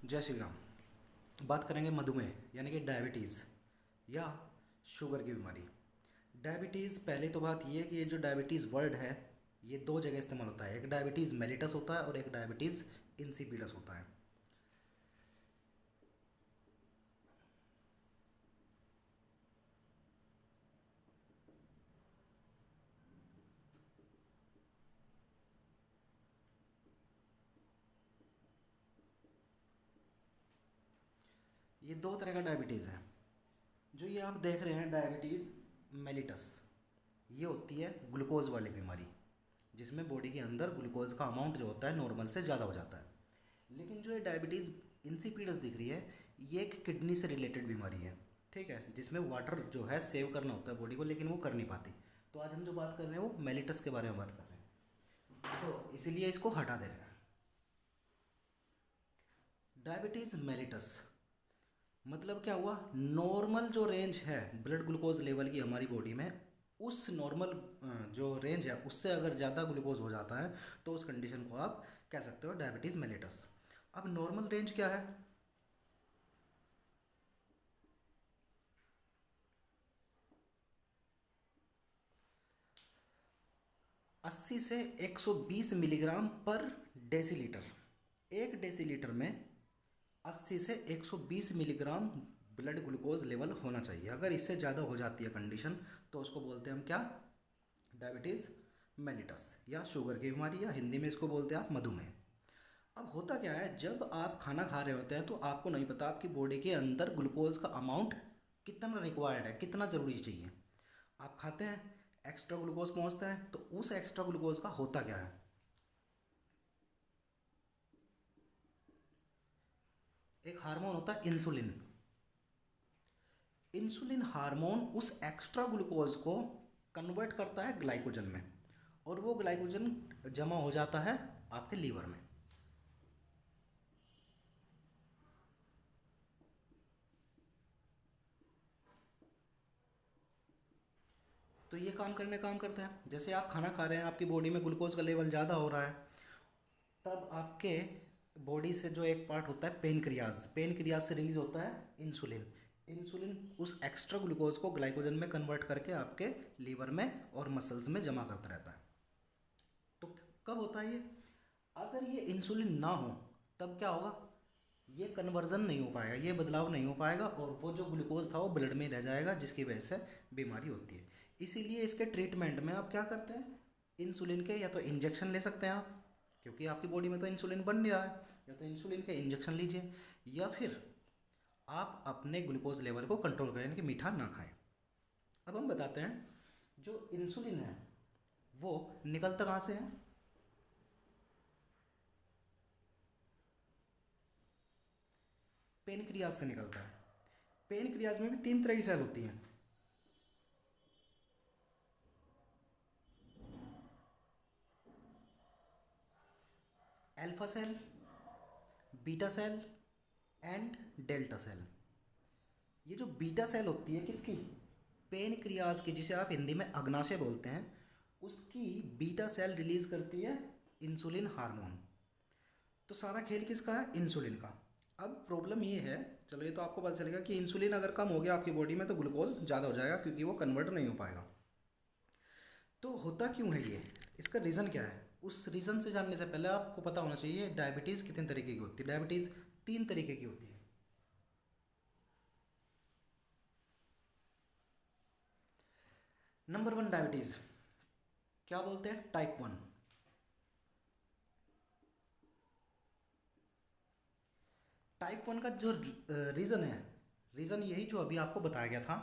जय श्री राम। बात करेंगे मधुमेह यानी कि डायबिटीज़ या शुगर की बीमारी। डायबिटीज़, पहले तो बात ये है कि ये जो डायबिटीज़ वर्ड है ये दो जगह इस्तेमाल होता है। एक डायबिटीज़ मेलिटस होता है और एक डायबिटीज़ इंसिपिडस होता है। ये दो तरह का डायबिटीज़ है। जो ये आप देख रहे हैं डायबिटीज़ मेलिटस, ये होती है ग्लूकोज वाली बीमारी, जिसमें बॉडी के अंदर ग्लूकोज का अमाउंट जो होता है नॉर्मल से ज़्यादा हो जाता है। लेकिन जो ये डायबिटीज़ इंसिपिडस दिख रही है, ये एक किडनी से रिलेटेड बीमारी है। ठीक है, जिसमें वाटर जो है सेव करना होता है बॉडी को, लेकिन वो कर नहीं पाती। तो आज हम जो बात कर रहे हैं वो मेलिटस के बारे में बात कर रहे हैं, तो इसीलिए इसको हटा दे रहे हैं। डायबिटीज़ मेलिटस मतलब क्या हुआ, नॉर्मल जो रेंज है ब्लड ग्लूकोज लेवल की हमारी बॉडी में, उस नॉर्मल जो रेंज है उससे अगर ज़्यादा ग्लूकोज हो जाता है तो उस कंडीशन को आप कह सकते हो डायबिटीज़ मेलिटस। अब नॉर्मल रेंज क्या है? 80 से 120 मिलीग्राम पर डेसीलीटर। एक डेसीलीटर में 80 से 120 मिलीग्राम ब्लड ग्लूकोज लेवल होना चाहिए। अगर इससे ज़्यादा हो जाती है कंडीशन तो उसको बोलते हैं हम क्या, डायबिटीज़ मेलिटस या शुगर की बीमारी, या हिंदी में इसको बोलते हैं आप मधुमेह। अब होता क्या है, जब आप खाना खा रहे होते हैं तो आपको नहीं पता आपकी बॉडी के अंदर ग्लूकोज का अमाउंट कितना रिक्वायर्ड है, कितना ज़रूरी चाहिए। आप खाते हैं, एक्स्ट्रा ग्लूकोज पहुंचता है, तो उस एक्स्ट्रा ग्लूकोज का होता क्या है, एक हार्मोन होता है इंसुलिन। इंसुलिन हार्मोन उस एक्स्ट्रा ग्लूकोज को कन्वर्ट करता है ग्लाइकोजन में, और वो ग्लाइकोजन जमा हो जाता है आपके लीवर में। तो ये काम करता है, जैसे आप खाना खा रहे हैं, आपकी बॉडी में ग्लूकोज का लेवल ज़्यादा हो रहा है, तब आपके बॉडी से जो एक पार्ट होता है पेनक्रियाज, पेनक्रियाज से रिलीज होता है इंसुलिन। इंसुलिन उस एक्स्ट्रा ग्लूकोज को ग्लाइकोजन में कन्वर्ट करके आपके लीवर में और मसल्स में जमा करता रहता है। तो कब होता है ये, अगर ये इंसुलिन ना हो तब क्या होगा, ये कन्वर्जन नहीं हो पाएगा, ये बदलाव नहीं हो पाएगा, और वो जो ग्लूकोज था वो ब्लड में रह जाएगा, जिसकी वजह से बीमारी होती है। इसीलिए इसके ट्रीटमेंट में आप क्या करते हैं, इंसुलिन के या तो इंजेक्शन ले सकते हैं आप, क्योंकि आपकी बॉडी में तो इंसुलिन बन नहीं रहा है, या तो इंसुलिन के इंजेक्शन लीजिए, या फिर आप अपने ग्लूकोज लेवल को कंट्रोल करें, यानी कि मीठा ना खाएं। अब हम बताते हैं, जो इंसुलिन है वो निकलता कहाँ से है? पेनक्रियाज से निकलता है। पेनक्रियाज में भी तीन तरह की सेल होती हैं। Alpha cell, beta cell and delta cell. ये जो बीटा सेल होती है किसकी, पेनक्रियाज की, जिसे आप हिंदी में अग्नाशय बोलते हैं, उसकी बीटा सेल रिलीज करती है इंसुलिन हार्मोन। तो सारा खेल किसका है, इंसुलिन का। अब प्रॉब्लम ये है, चलो ये तो आपको पता चलेगा कि इंसुलिन अगर कम हो गया आपकी बॉडी में तो ग्लूकोज ज़्यादा हो जाएगा, क्योंकि वो कन्वर्ट नहीं हो पाएगा। तो होता क्यों है ये, इसका रीज़न क्या है, उस रीज़न से जानने से पहले आपको पता होना चाहिए डायबिटीज़ कितने तरीके की होती है। डायबिटीज़ तीन तरीके की होती है। नंबर वन डायबिटीज़ क्या बोलते हैं, टाइप वन। टाइप वन का जो रीज़न है, रीज़न यही जो अभी आपको बताया गया था।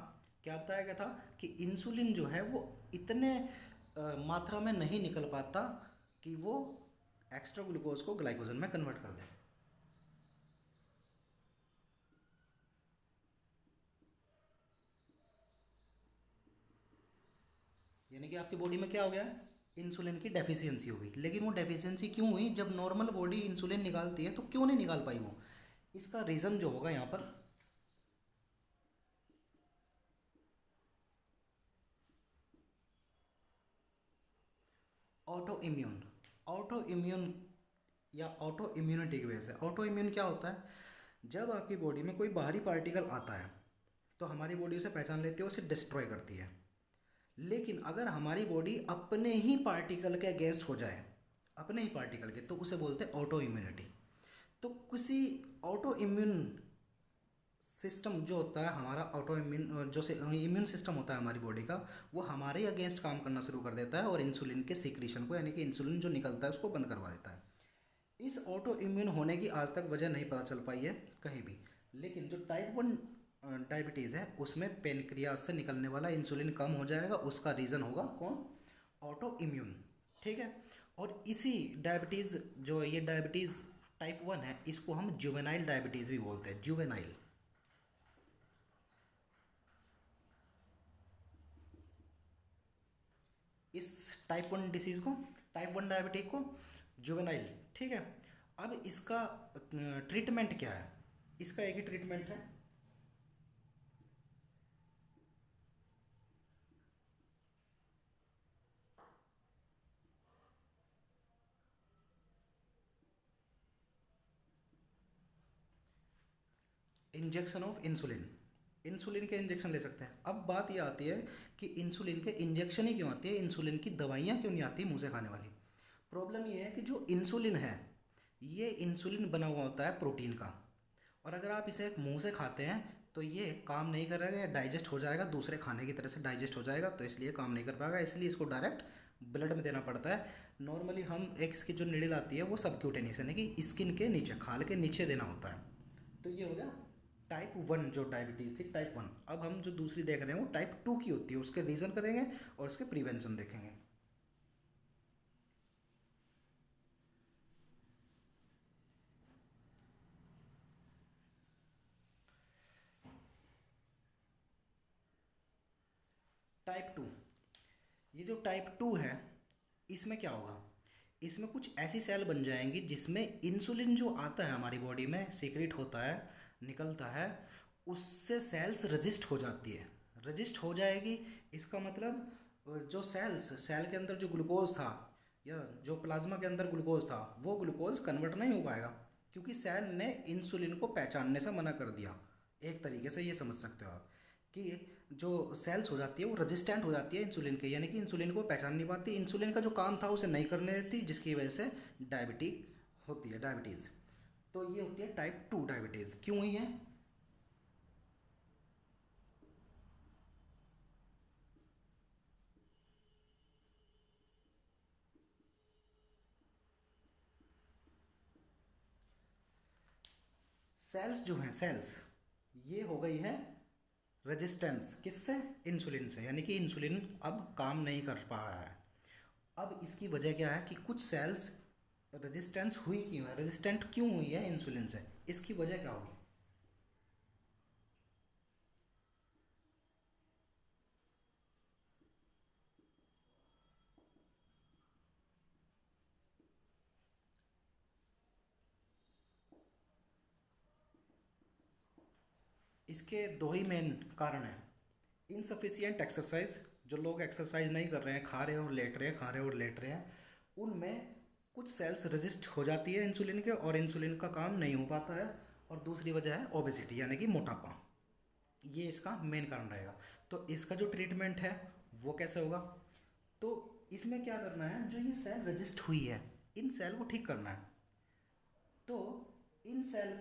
क्या बताया गया था कि इंसुलिन जो है वो इतने मात्रा में नहीं निकल पाता कि वो एक्स्ट्रा ग्लूकोज को ग्लाइकोजन में कन्वर्ट कर दे। यानी कि आपकी बॉडी में क्या हो गया, इंसुलिन की डेफिशिएंसी हो गई। लेकिन वो डेफिशिएंसी क्यों हुई, जब नॉर्मल बॉडी इंसुलिन निकालती है तो क्यों नहीं निकाल पाई वो? इसका रीज़न जो होगा यहाँ पर, ऑटो इम्यून, ऑटो इम्यून या ऑटो इम्यूनिटी की वजह से। ऑटो इम्यून क्या होता है, जब आपकी बॉडी में कोई बाहरी पार्टिकल आता है तो हमारी बॉडी उसे पहचान लेती है, उसे डिस्ट्रॉय करती है। लेकिन अगर हमारी बॉडी अपने ही पार्टिकल के अगेंस्ट हो जाए, अपने ही पार्टिकल के, तो उसे बोलते हैं ऑटो इम्यूनिटी। तो किसी ऑटो इम्यून सिस्टम जो होता है हमारा, ऑटो इम्यून जो इम्यून सिस्टम होता है हमारी बॉडी का, वो हमारे अगेंस्ट काम करना शुरू कर देता है और इंसुलिन के सीक्रेशन को, यानी कि इंसुलिन जो निकलता है उसको बंद करवा देता है। इस ऑटो इम्यून होने की आज तक वजह नहीं पता चल पाई है कहीं भी। लेकिन जो टाइप 1 डायबिटीज़ है उसमें पेनक्रियाज से निकलने वाला इंसुलिन कम हो जाएगा, उसका रीज़न होगा कौन? Auto immune. ठीक है। और इसी डायबिटीज़, जो ये डायबिटीज़ टाइप 1 है, इसको हम जुवेनाइल डायबिटीज़ भी बोलते हैं, जुवेनाइल। इस टाइप 1 डिसीज़ को, टाइप 1 डायबिटीज को जुवेनाइल। ठीक है। अब इसका ट्रीटमेंट क्या है? इसका एक ही ट्रीटमेंट है, इंजेक्शन ऑफ इंसुलिन। इंसुलिन के इंजेक्शन ले सकते हैं। अब बात ये आती है कि इंसुलिन के इंजेक्शन ही क्यों आती है, इंसुलिन की दवाइयाँ क्यों नहीं आती मुंह से खाने वाली? प्रॉब्लम ये है कि जो इंसुलिन है, ये इंसुलिन बना हुआ होता है प्रोटीन का, और अगर आप इसे मुंह से खाते हैं तो ये काम नहीं करेगा, या डाइजेस्ट हो जाएगा, दूसरे खाने की तरह से डाइजेस्ट हो जाएगा, तो इसलिए काम नहीं कर पाएगा। इसलिए इसको डायरेक्ट ब्लड में देना पड़ता है। नॉर्मली हम एक इसकी जो निडल आती है वो सबक्यूटेनियस, यानी कि स्किन के नीचे, खाल के नीचे देना होता है। तो ये हो गया टाइप 1 जो डायबिटीज़ थी, टाइप 1। अब हम जो दूसरी देख रहे हैं वो टाइप 2 की होती है, उसके रीज़न करेंगे और उसके प्रिवेंशन देखेंगे। टाइप 2, ये जो टाइप 2 है, इसमें क्या होगा? इसमें कुछ ऐसी सेल बन जाएंगी जिसमें इंसुलिन जो आता है हमारी बॉडी में, सीक्रेट होता है, निकलता है, उससे सेल्स रजिस्ट हो जाती है, रजिस्ट हो जाएगी। इसका मतलब जो सेल के अंदर जो ग्लूकोज था, या जो प्लाज्मा के अंदर ग्लूकोज था, वो ग्लूकोज कन्वर्ट नहीं हो पाएगा, क्योंकि सेल ने इंसुलिन को पहचानने से मना कर दिया। एक तरीके से ये समझ सकते हो आप कि जो सेल्स हो जाती है वो रेजिस्टेंट हो जाती है इंसुलिन के, यानी कि इंसुलिन को पहचान नहीं पाती, इंसुलिन का जो काम था उसे नहीं करने देती, जिसकी वजह से डायबिटीज होती है, डायबिटीज़। तो ये होती है टाइप 2 डायबिटीज़। क्यों हुई है? सेल्स जो हैं, सेल्स, ये हो गई है रेजिस्टेंस, किससे? इंसुलिन से, यानी कि इंसुलिन अब काम नहीं कर पा रहा है। अब इसकी वजह क्या है कि कुछ सेल्स रेजिस्टेंस हुई क्यों है, रेजिस्टेंट क्यों हुई है इंसुलिन से? इसकी वजह क्या होगी? इसके दो ही मेन कारण हैं। इनसफिशियंट एक्सरसाइज, जो लोग एक्सरसाइज नहीं कर रहे हैं, खा रहे हैं और लेट रहे हैं, खा रहे हैं और लेट रहे हैं, उनमें कुछ सेल्स रजिस्ट हो जाती है इंसुलिन के, और इंसुलिन का काम नहीं हो पाता है। और दूसरी वजह है ओबेसिटी, यानी कि मोटापा। ये इसका मेन कारण रहेगा। तो इसका जो ट्रीटमेंट है वो कैसे होगा? तो इसमें क्या करना है, जो ये सेल रजिस्ट हुई है, इन सेल को ठीक करना है। तो इन सेल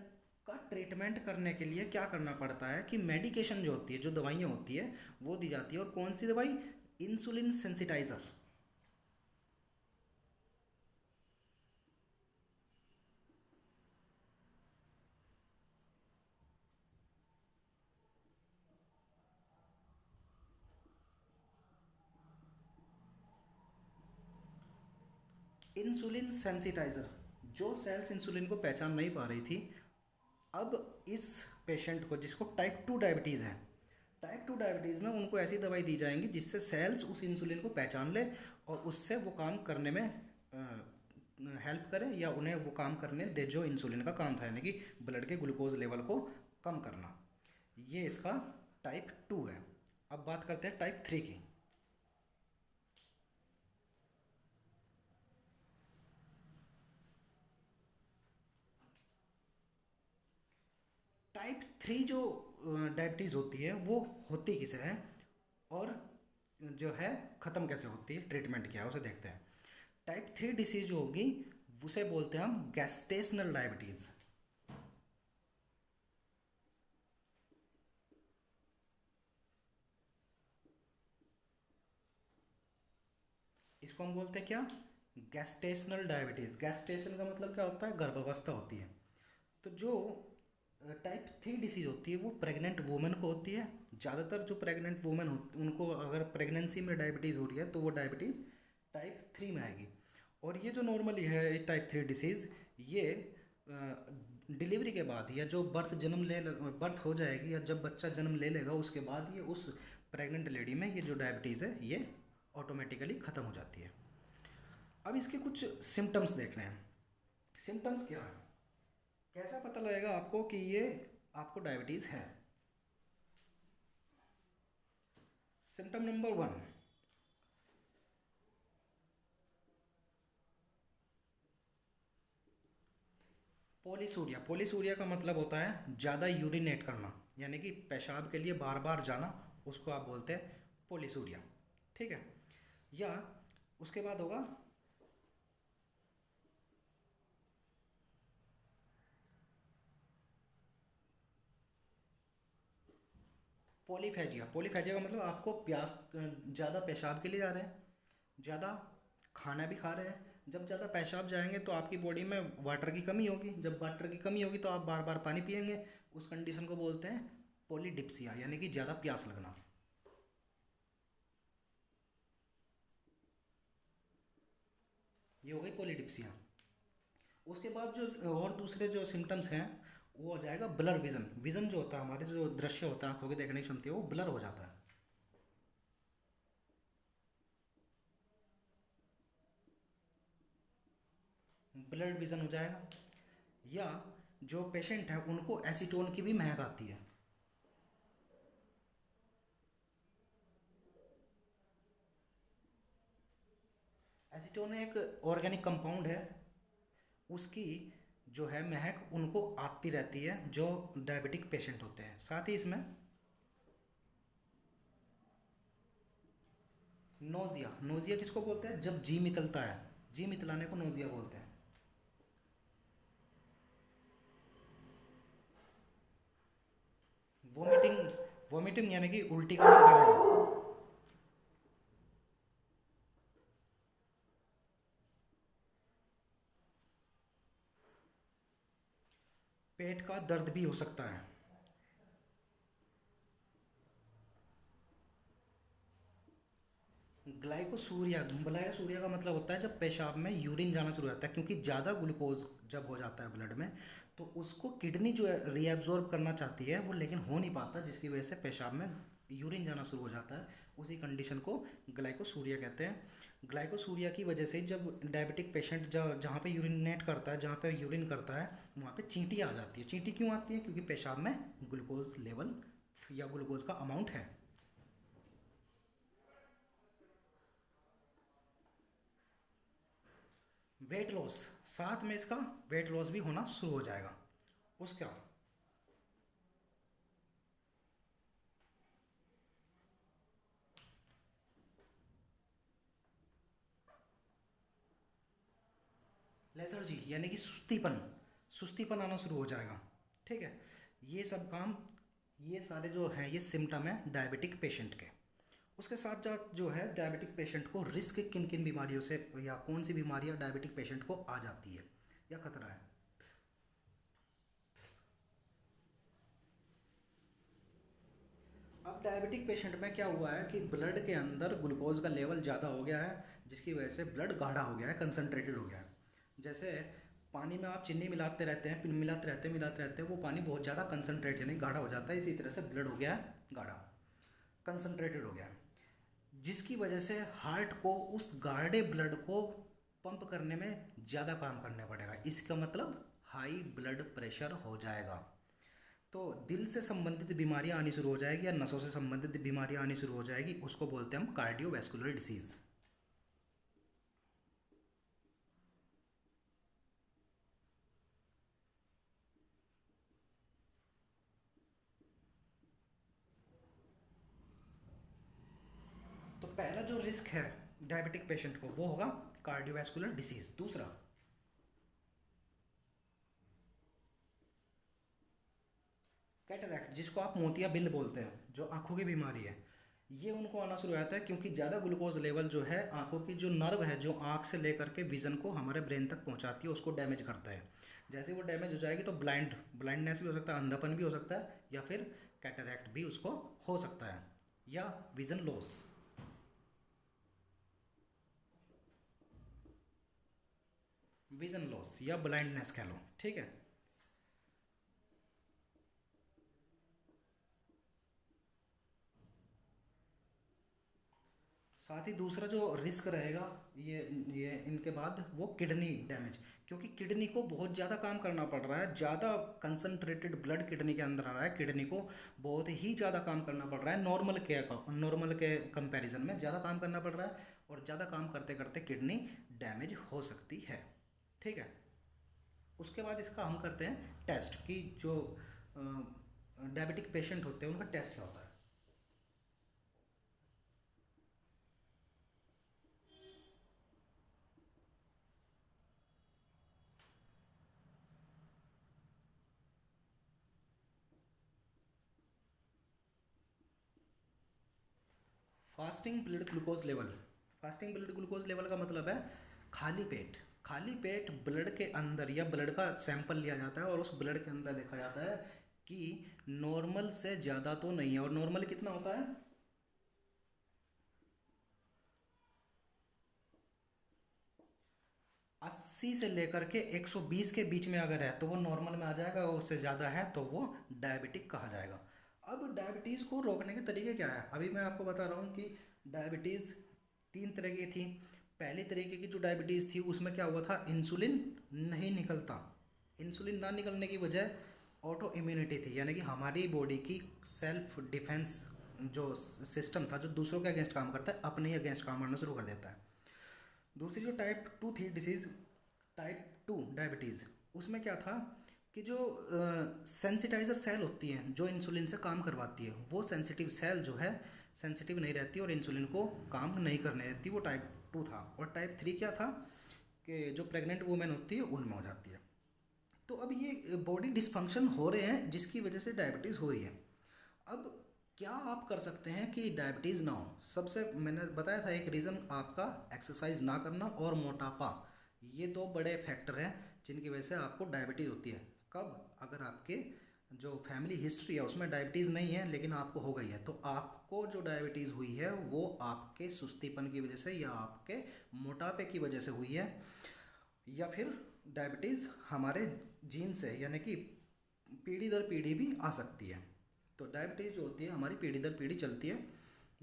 का ट्रीटमेंट करने के लिए क्या करना पड़ता है कि मेडिकेशन जो होती है, जो दवाइयाँ होती है, वो दी जाती है। और कौन सी दवाई? Insulin sensitiser. इंसुलिन सेंसिटाइज़र, जो सेल्स इंसुलिन को पहचान नहीं पा रही थी, अब इस पेशेंट को, जिसको टाइप 2 डायबिटीज़ है, टाइप 2 डायबिटीज़ में उनको ऐसी दवाई दी जाएंगी जिससे सेल्स उस इंसुलिन को पहचान ले और उससे वो काम करने में हेल्प करे, या उन्हें वो काम करने दे जो इंसुलिन का काम था, यानी कि ब्लड के ग्लूकोज लेवल को कम करना। ये इसका टाइप 2 है। अब बात करते हैं टाइप 3 की। टाइप 3 जो डायबिटीज़ होती है वो होती किसे है, और जो है ख़त्म कैसे होती है, ट्रीटमेंट क्या है उसे देखते हैं। टाइप 3 डिसीज जो होगी उसे बोलते हैं हम गैस्टेशनल डायबिटीज़। इसको हम बोलते हैं क्या, गैस्टेशनल डायबिटीज़। गैस्टेशन का मतलब क्या होता है, गर्भावस्था होती है। तो जो टाइप 3 डिसीज होती है वो प्रेग्नेंट वुमेन को होती है। ज़्यादातर जो प्रेग्नेंट वुमेन होती उनको अगर प्रेगनेंसी में डायबिटीज़ हो रही है तो वो डायबिटीज़ टाइप 3 में आएगी। और ये जो नॉर्मली है टाइप 3 डिसीज़, ये डिलीवरी के बाद या जो बर्थ हो जाएगी या जब बच्चा जन्म ले लेगा उसके बाद ये उस प्रेग्नेंट लेडी में ये जो डायबिटीज़ है ये ऑटोमेटिकली ख़त्म हो जाती है। अब इसके कुछ सिम्टम्स देखने हैं। सिम्टम्स क्या है, कैसा पता लगेगा आपको कि ये आपको डायबिटीज़ है। Symptom number 1, पॉलीसूरिया। पॉलीसूरिया का मतलब होता है ज़्यादा यूरिनेट करना, यानी कि पेशाब के लिए बार बार जाना, उसको आप बोलते हैं पॉलीसूरिया। ठीक है, या उसके बाद होगा पॉलीफेजिया। पॉलीफेजिया का मतलब आपको प्यास, ज़्यादा पेशाब के लिए जा रहे हैं, ज़्यादा खाना भी खा रहे हैं। जब ज़्यादा पेशाब जाएंगे तो आपकी बॉडी में वाटर की कमी होगी, जब वाटर की कमी होगी तो आप बार बार पानी पिएंगे। उस कंडीशन को बोलते हैं पॉलीडिप्सिया, यानी कि ज़्यादा प्यास लगना। ये हो गई पॉलीडिप्सिया। उसके बाद जो और दूसरे जो सिम्टम्स हैं वो हो जाएगा ब्लर विज़न। विज़न जो होता है हमारे, जो दृश्य होता है आंखों की देखने की क्षमता है, वो ब्लर हो जाता है। ब्लड विज़न हो जाएगा। या जो पेशेंट है उनको एसीटोन की भी महक आती है। एसीटोन एक ऑर्गेनिक कंपाउंड है, उसकी जो है महक उनको आती रहती है जो डायबिटिक पेशेंट होते हैं। साथ ही इसमें नोजिया। नोजिया किसको बोलते हैं, जब जी मितलता है, जी मितलाने को नोजिया बोलते हैं। वोमिटिंग, वोमिटिंग यानी कि उल्टी का मन करेगा। पेट का दर्द भी हो सकता है। ग्लाइकोसूरिया, ग्लाइकोसूरिया का मतलब होता है जब पेशाब में यूरिन जाना शुरू हो जाता है, क्योंकि ज़्यादा ग्लूकोज जब हो जाता है ब्लड में तो उसको किडनी जो है रीएब्जॉर्ब करना चाहती है वो, लेकिन हो नहीं पाता, जिसकी वजह से पेशाब में यूरिन जाना शुरू हो जाता है। उसी कंडीशन को ग्लाइकोसूरिया कहते हैं। ग्लाइकोसूरिया की वजह से जब डायबिटिक पेशेंट जहाँ पे यूरिनेट करता है, जहाँ पे यूरिन करता है वहाँ पे चींटी आ जाती है। चींटी क्यों आती है, क्योंकि पेशाब में ग्लूकोज लेवल या ग्लूकोज का अमाउंट है। वेट लॉस, साथ में इसका वेट लॉस भी होना शुरू हो जाएगा। उसका लेथर्जी यानी कि सुस्तीपन, सुस्तीपन आना शुरू हो जाएगा। ठीक है, ये सब काम, ये सारे जो हैं ये सिम्टम है डायबिटिक पेशेंट के। उसके साथ साथ जो है डायबिटिक पेशेंट को रिस्क किन किन बीमारियों से या कौन सी बीमारियां डायबिटिक पेशेंट को आ जाती है या खतरा है। अब डायबिटिक पेशेंट में क्या हुआ है कि ब्लड के अंदर ग्लूकोज का लेवल ज़्यादा हो गया है, जिसकी वजह से ब्लड गाढ़ा हो गया है, कंसनट्रेटेड हो गया है। जैसे पानी में आप चीनी मिलाते रहते हैं, वो पानी बहुत ज़्यादा कंसनट्रेट यानी गाढ़ा हो जाता है। इसी तरह से ब्लड हो गया है गाढ़ा, कंसनट्रेटेड हो गया है, जिसकी वजह से हार्ट को उस गाढ़े ब्लड को पंप करने में ज़्यादा काम करना पड़ेगा। इसका मतलब हाई ब्लड प्रेशर हो जाएगा। तो दिल से संबंधित बीमारियां आनी शुरू हो जाएगी या नसों से संबंधित बीमारियां आनी शुरू हो जाएगी, उसको बोलते हैं हम कार्डियोवैस्कुलर डिसीज। रिस्क है डायबिटिक पेशेंट को वो होगा कार्डियोवैस्कुलर डिसीज। दूसरा कैटरैक्ट, जिसको आप मोतियाबिंद बोलते हैं, जो आंखों की बीमारी है, ये उनको आना शुरू हो जाता है क्योंकि ज़्यादा ग्लूकोज लेवल जो है आंखों की जो नर्व है जो आंख से लेकर के विज़न को हमारे ब्रेन तक पहुंचाती है उसको डैमेज करता है। जैसे वो डैमेज हो जाएगी तो ब्लाइंडनेस भी हो सकता है, अंधापन भी हो सकता है, या फिर कैटरैक्ट भी उसको हो सकता है, या विज़न लॉस। विज़न लॉस या ब्लाइंडनेस कह लो, ठीक है। साथ ही दूसरा जो रिस्क रहेगा ये इनके बाद वो किडनी डैमेज, क्योंकि किडनी को बहुत ज़्यादा काम करना पड़ रहा है, ज़्यादा कंसनट्रेटेड ब्लड किडनी के अंदर आ रहा है, किडनी को बहुत ही ज़्यादा काम करना पड़ रहा है, नॉर्मल के कंपैरिजन में ज़्यादा काम करना पड़ रहा है, और ज़्यादा काम करते करते किडनी डैमेज हो सकती है, ठीक है। उसके बाद इसका हम करते हैं टेस्ट कि जो डायबिटिक पेशेंट होते हैं उनका टेस्ट क्या होता है। Fasting blood glucose level. Fasting blood glucose level का मतलब है खाली पेट, खाली पेट ब्लड के अंदर या ब्लड का सैंपल लिया जाता है और उस ब्लड के अंदर देखा जाता है कि नॉर्मल से ज़्यादा तो नहीं है, और नॉर्मल कितना होता है 80 से लेकर के 120 के बीच में अगर है तो वो नॉर्मल में आ जाएगा, और उससे ज़्यादा है तो वो डायबिटिक कहा जाएगा। अब डायबिटीज़ को रोकने के तरीके क्या है, अभी मैं आपको बता रहा हूँ कि डायबिटीज़ 3 तरह की थी। पहली तरीके की जो डायबिटीज़ थी उसमें क्या हुआ था, इंसुलिन नहीं निकलता। इंसुलिन ना निकलने की वजह ऑटो इम्यूनिटी थी, यानी कि हमारी बॉडी की सेल्फ डिफेंस जो सिस्टम था जो दूसरों के अगेंस्ट काम करता है अपने ही अगेंस्ट काम करना शुरू कर देता है। दूसरी जो टाइप टू थी डिसीज़, टाइप टू डायबिटीज़, उसमें क्या था कि जो सेंसिटाइजर सेल होती हैं जो इंसुलिन से काम करवाती है, वो सेंसिटिव सेल जो है सेंसिटिव नहीं रहती और इंसुलिन को काम नहीं करने देती, वो टाइप टू था। और टाइप थ्री क्या था कि जो प्रेग्नेंट वुमेन होती है उनमें हो जाती है। तो अब ये बॉडी डिस्फंक्शन हो रहे हैं जिसकी वजह से डायबिटीज़ हो रही है। अब क्या आप कर सकते हैं कि डायबिटीज़ ना हो, सबसे मैंने बताया था एक रीज़न आपका एक्सरसाइज ना करना और मोटापा, ये दो बड़े फैक्टर हैं जिनकी वजह से आपको डायबिटीज़ होती है। कब, अगर आपके जो फैमिली हिस्ट्री है उसमें डायबिटीज़ नहीं है लेकिन आपको हो गई है, तो आपको जो डायबिटीज़ हुई है वो आपके सुस्तीपन की वजह से या आपके मोटापे की वजह से हुई है, या फिर डायबिटीज़ हमारे जीन से यानी कि पीढ़ी दर पीढ़ी भी आ सकती है। तो डायबिटीज़ जो होती है हमारी पीढ़ी दर पीढ़ी चलती है,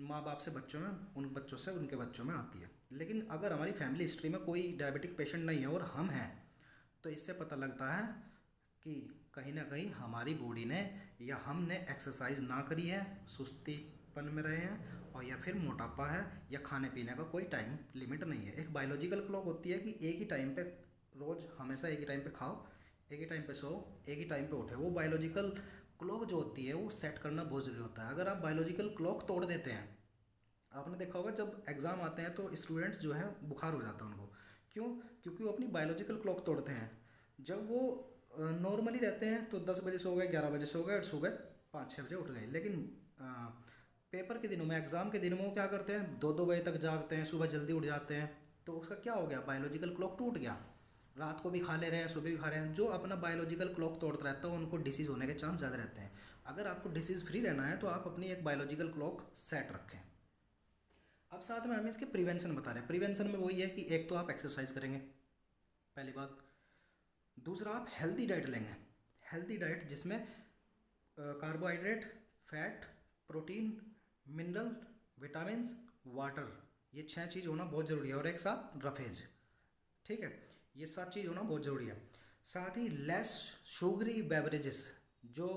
माँ बाप से बच्चों में, उन बच्चों से उनके बच्चों में आती है। लेकिन अगर हमारी फैमिली हिस्ट्री में कोई डायबिटिक पेशेंट नहीं है और हम हैं, तो इससे पता लगता है कि कहीं ना कहीं हमारी बॉडी ने या हमने एक्सरसाइज ना करी है, सुस्तीपन में रहे हैं, और या फिर मोटापा है, या खाने पीने का कोई टाइम लिमिट नहीं है। एक बायोलॉजिकल क्लॉक होती है कि एक ही टाइम पे रोज़ हमेशा एक ही टाइम पे खाओ, एक ही टाइम पे सो, एक ही टाइम पे उठे। वो बायोलॉजिकल क्लॉक जो होती है वो सेट करना बहुत ज़रूरी होता है। अगर आप बायोलॉजिकल क्लॉक तोड़ देते हैं, आपने देखा होगा जब एग्ज़ाम आते हैं तो स्टूडेंट्स जो हैं बुखार हो जाता है उनको, क्यों, क्योंकि वो अपनी बायोलॉजिकल क्लॉक तोड़ते हैं। जब वो नॉर्मली रहते हैं तो 10 बजे सो गए, 11 बजे सो गए और सुबह 5-6 बजे उठ गए, लेकिन पेपर के दिनों में, एग्ज़ाम के दिनों में वो क्या करते हैं, 2-2 बजे तक जागते हैं, सुबह जल्दी उठ जाते हैं। तो उसका क्या हो गया, बायोलॉजिकल क्लॉक टूट गया। रात को भी खा ले रहे हैं, सुबह भी खा रहे हैं। जो अपना बायोलॉजिकल क्लॉक तोड़ता रहता है उनको डिसीज़ होने के चांस ज़्यादा रहते हैं। अगर आपको डिसीज़ फ्री रहना है तो आप अपनी एक बायोलॉजिकल क्लॉक सेट रखें। अब साथ में हमें इसके प्रिवेंशन बता रहे हैं। प्रिवेंशन में वही है कि एक तो आप एक्सरसाइज करेंगे, पहली बात। दूसरा, आप हेल्दी डाइट लेंगे। हेल्दी डाइट जिसमें carbohydrate, fat, protein, mineral, vitamins, water, ये 6 चीज़ होना बहुत ज़रूरी है, और एक साथ रफेज, ठीक है। ये 7 चीज़ होना बहुत ज़रूरी है। साथ ही लेस शुगरी बेवरेजेस, जो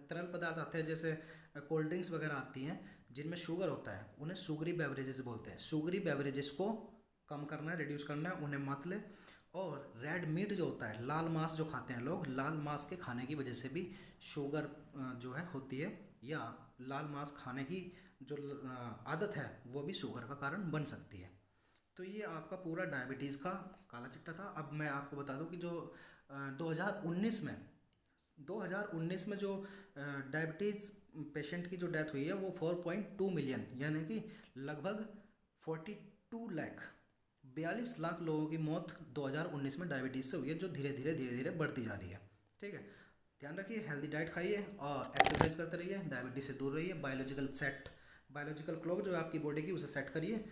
तरल पदार्थ आते हैं जैसे कोल्ड ड्रिंक्स वगैरह आती हैं जिनमें शुगर होता है, उन्हें शुगरी बेवरेजेस बोलते हैं। शुगरी बेवरेजेस को कम करना है, रिड्यूस करना है, उन्हें मत ले। और रेड मीट जो होता है, लाल मांस जो खाते हैं लोग, लाल मांस के खाने की वजह से भी शुगर जो है होती है, या लाल मांस खाने की जो आदत है वो भी शुगर का कारण बन सकती है। तो ये आपका पूरा डायबिटीज़ का काला चिट्ठा था। अब मैं आपको बता दूं कि जो 2019 में 2019 में जो डायबिटीज़ पेशेंट की जो डेथ हुई है वो 4.2 मिलियन, यानी कि लगभग 42 लाख, 42 लाख लोगों की मौत 2019 में डायबिटीज़ से हुई है, जो धीरे धीरे बढ़ती जा रही है। ठीक है, ध्यान रखिए, हेल्दी डाइट खाइए और एक्सरसाइज करते रहिए, डायबिटीज़ से दूर रहिए, बायोलॉजिकल क्लॉक जो है आपकी बॉडी की उसे सेट करिए।